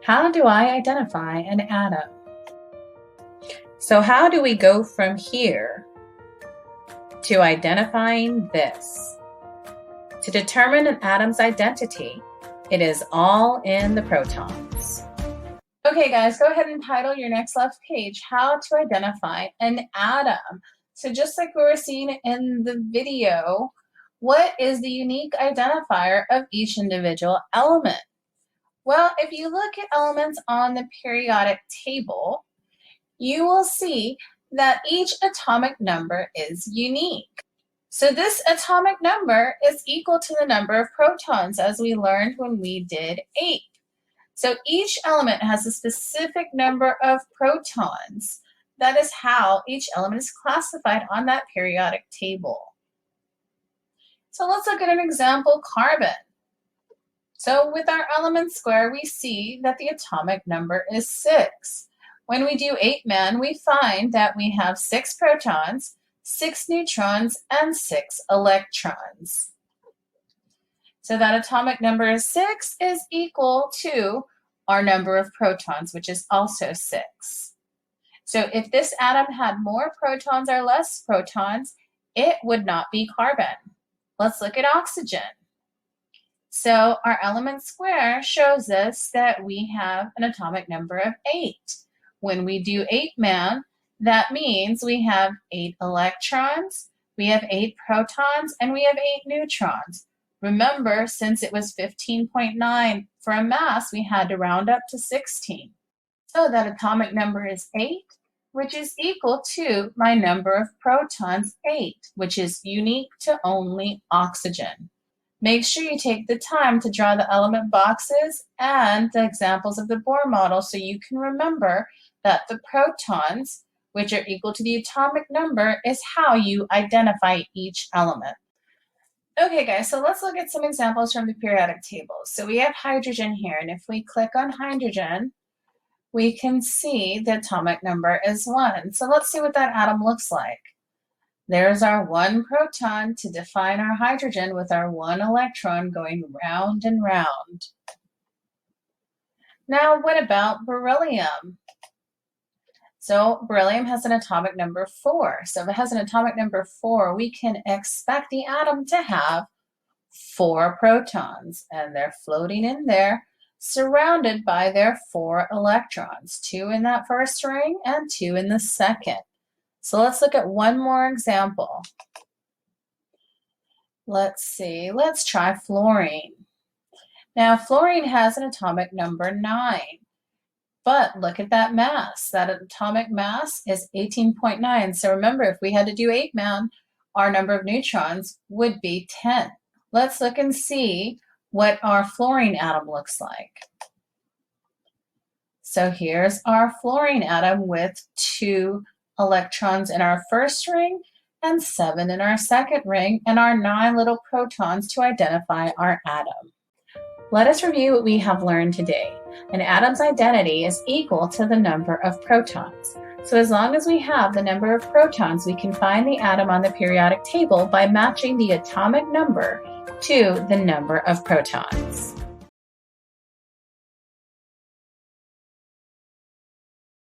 How do I identify an atom? So how do we go from here to identifying this? To determine an atom's identity, it is all in the protons. Okay guys, go ahead and title your next left page, How to Identify an Atom. So just like we were seeing in the video, what is the unique identifier of each individual element? Well, if you look at elements on the periodic table, you will see that each atomic number is unique. So this atomic number is equal to the number of protons, as we learned when we did 8. So each element has a specific number of protons. That is how each element is classified on that periodic table. So let's look at an example, carbon. So with our element square, we see that the atomic number is 6. When we do 8-man, we find that we have 6 protons, 6 neutrons, and 6 electrons. So that atomic number 6 is equal to our number of protons, which is also 6. So if this atom had more protons or less protons, it would not be carbon. Let's look at oxygen. So our element square shows us that we have an atomic number of 8. When we do 8-man, that means we have 8 electrons, we have 8 protons, and we have 8 neutrons. Remember, since it was 15.9 for a mass, we had to round up to 16. So that atomic number is 8, which is equal to my number of protons, 8, which is unique to only oxygen. Make sure you take the time to draw the element boxes and the examples of the Bohr model so you can remember that the protons, which are equal to the atomic number, is how you identify each element. Okay guys, so let's look at some examples from the periodic table. So we have hydrogen here, and if we click on hydrogen, we can see the atomic number is 1. So let's see what that atom looks like. There's our 1 proton to define our hydrogen with our 1 electron going round and round. Now what about beryllium? So beryllium has an atomic number 4. So if it has an atomic number 4, we can expect the atom to have 4 protons, and they're floating in there, surrounded by their 4 electrons, 2 in that first ring and 2 in the second. So let's look at one more example. Let's see, let's try fluorine. Now fluorine has an atomic number 9. But look at that mass. That atomic mass is 18.9. So remember, if we had to do 8-man, our number of neutrons would be 10. Let's look and see what our fluorine atom looks like. So here's our fluorine atom with 2 electrons in our first ring and 7 in our second ring, and our 9 little protons to identify our atom. Let us review what we have learned today. An atom's identity is equal to the number of protons. So as long as we have the number of protons, we can find the atom on the periodic table by matching the atomic number to the number of protons.